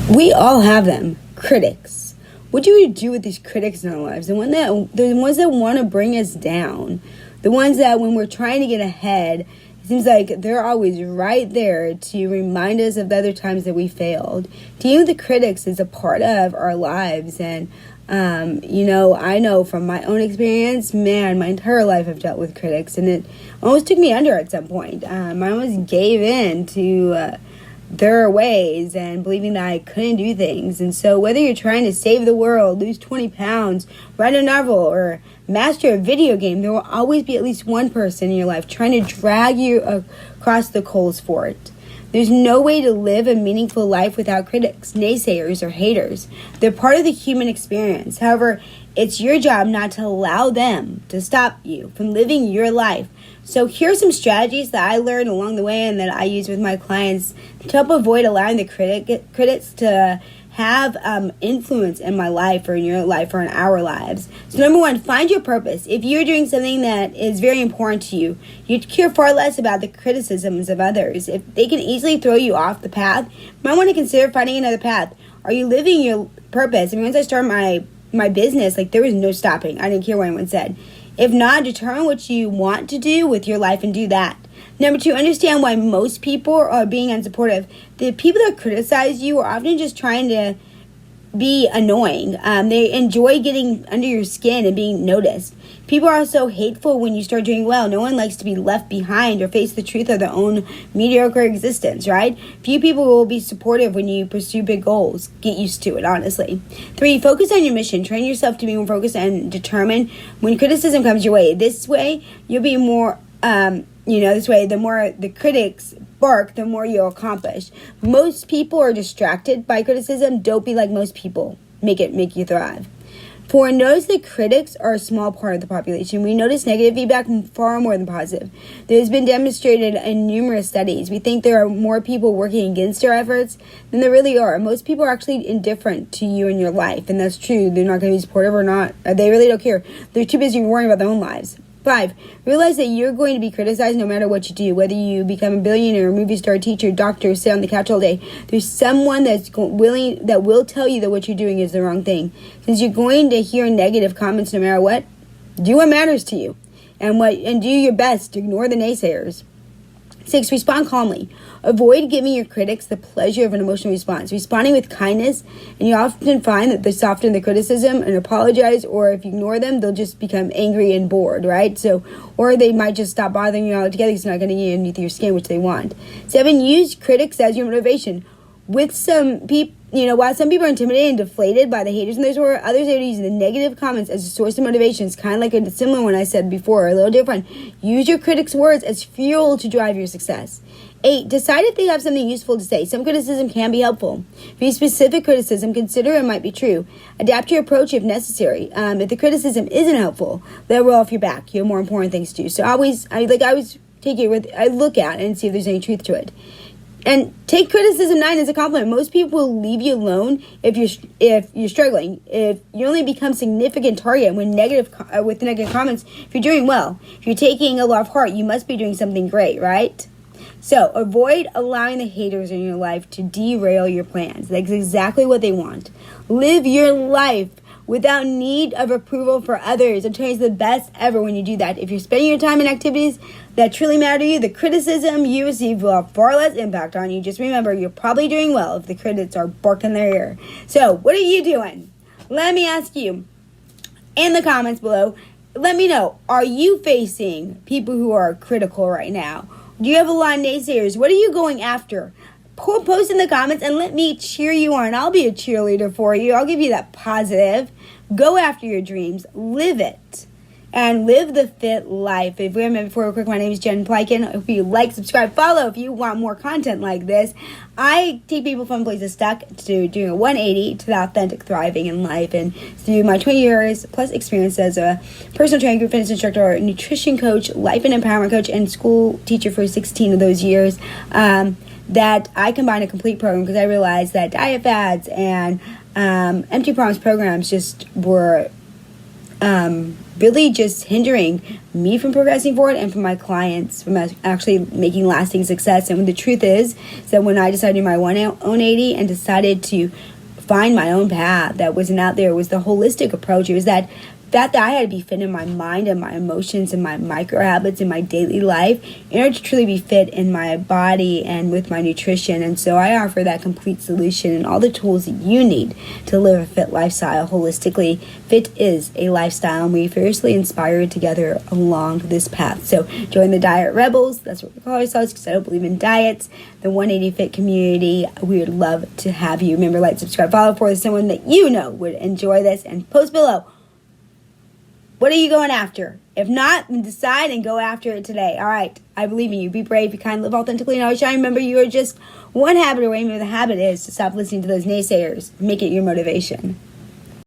We all have them. Critics. What do we do with these critics in our lives? The ones that want to bring us down. The ones that when we're trying to get ahead, it seems like they're always right there to remind us of the other times that we failed. Dealing with the critics is a part of our lives. And, I know from my own experience, man, my entire life I've dealt with critics. And it almost took me under at some point. I almost gave in to their ways and believing that I couldn't do things. And so whether you're trying to save the world, lose 20 pounds, write a novel, or master a video game, there will always be at least one person in your life trying to drag you across the coals for it. There's no way to live a meaningful life without critics, naysayers, or haters. They're part of the human experience. However, it's your job not to allow them to stop you from living your life. So here's some strategies that I learned along the way and that I use with my clients to help avoid allowing the critics to have influence in my life or in your life or in our lives. So number one, find your purpose. If you're doing something that is very important to you, you care far less about the criticisms of others. If they can easily throw you off the path, you might want to consider finding another path. Are you living your purpose? I mean, once I started my business, there was no stopping. I didn't care what anyone said. If not, determine what you want to do with your life and do that. Number two, understand why most people are being unsupportive. The people that criticize you are often just trying to be annoying. They enjoy getting under your skin and being noticed. People are also hateful when you start doing well. No one likes to be left behind or face the truth of their own mediocre existence, right? Few people will be supportive when you pursue big goals. Get used to it, honestly. Three, focus on your mission. Train yourself to be more focused and determined when criticism comes your way. This way, you'll be more, the more the critics bark, the more you'll accomplish. Most people are distracted by criticism. Don't be like most people. Make you thrive. 4, notice that critics are a small part of the population. We notice negative feedback far more than positive. This has been demonstrated in numerous studies. We think there are more people working against our efforts than there really are. Most people are actually indifferent to you and your life, and that's true. They're not going to be supportive or not. They really don't care. They're too busy worrying about their own lives. 5, realize that you're going to be criticized no matter what you do. Whether you become a billionaire, a movie star, teacher, doctor, sit on the couch all day, there's someone that will tell you that what you're doing is the wrong thing. Since you're going to hear negative comments no matter what, do what matters to you, and do your best to ignore the naysayers. 6, respond calmly. Avoid giving your critics the pleasure of an emotional response. Responding with kindness, and you often find that they soften the criticism and apologize, or if you ignore them, they'll just become angry and bored, right? Or they might just stop bothering you altogether because it's not going to get underneath your skin, which they want. 7, use critics as your motivation. With some people, while some people are intimidated and deflated by the haters in this world, others are using the negative comments as a source of motivation. It's kind of like a similar one I said before, a little different. Use your critics' words as fuel to drive your success. 8, decide if they have something useful to say. Some criticism can be helpful. If you specific criticism, consider it might be true. Adapt your approach if necessary. If the criticism isn't helpful, they'll roll off your back. You have more important things to do. So I look at and see if there's any truth to it. And take criticism 9 as a compliment. Most people will leave you alone if you're struggling. If you only become significant target with negative comments, if you're doing well, if you're taking a lot of heart, you must be doing something great, right? So avoid allowing the haters in your life to derail your plans. That's exactly what they want. Live your life without need of approval for others. I'm telling you, it's the best ever when you do that. If you're spending your time in activities that truly matter to you, the criticism you receive will have far less impact on you. Just remember, you're probably doing well if the critics are barking their ear. So, what are you doing? Let me ask you in the comments below. Let me know, are you facing people who are critical right now? Do you have a lot of naysayers? What are you going after? Post in the comments and let me cheer you on. I'll be a cheerleader for you. I'll give you that positive. Go after your dreams. Live it. And live the fit life. If we haven't met before, real quick, my name is Jen Plykin. I hope you like, subscribe, follow if you want more content like this. I take people from places stuck to doing a 180 to the authentic thriving in life. And through my 20 years plus experience as a personal trainer, group fitness instructor, nutrition coach, life and empowerment coach, and school teacher for 16 of those years, that I combined a complete program because I realized that diet fads and empty promise programs just were really just hindering me from progressing forward and from my clients from actually making lasting success. And the truth is that when I decided to do my 180 and decided to find my own path that wasn't out there, was the holistic approach. It was that I had to be fit in my mind and my emotions and my micro habits in my daily life in order to truly be fit in my body and with my nutrition. And so I offer that complete solution and all the tools that you need to live a fit lifestyle holistically. Fit is a lifestyle, and we fiercely inspire together along this path. So join the Diet Rebels. That's what we call ourselves, because I don't believe in diets. The 180 Fit community. We would love to have you. Remember, like, subscribe, follow for someone that you know would enjoy this, and post below. What are you going after? If not, then decide and go after it today. All right. I believe in you. Be brave, be kind, live authentically, and always shine. Remember, you are just one habit away. Maybe the habit is to stop listening to those naysayers. Make it your motivation.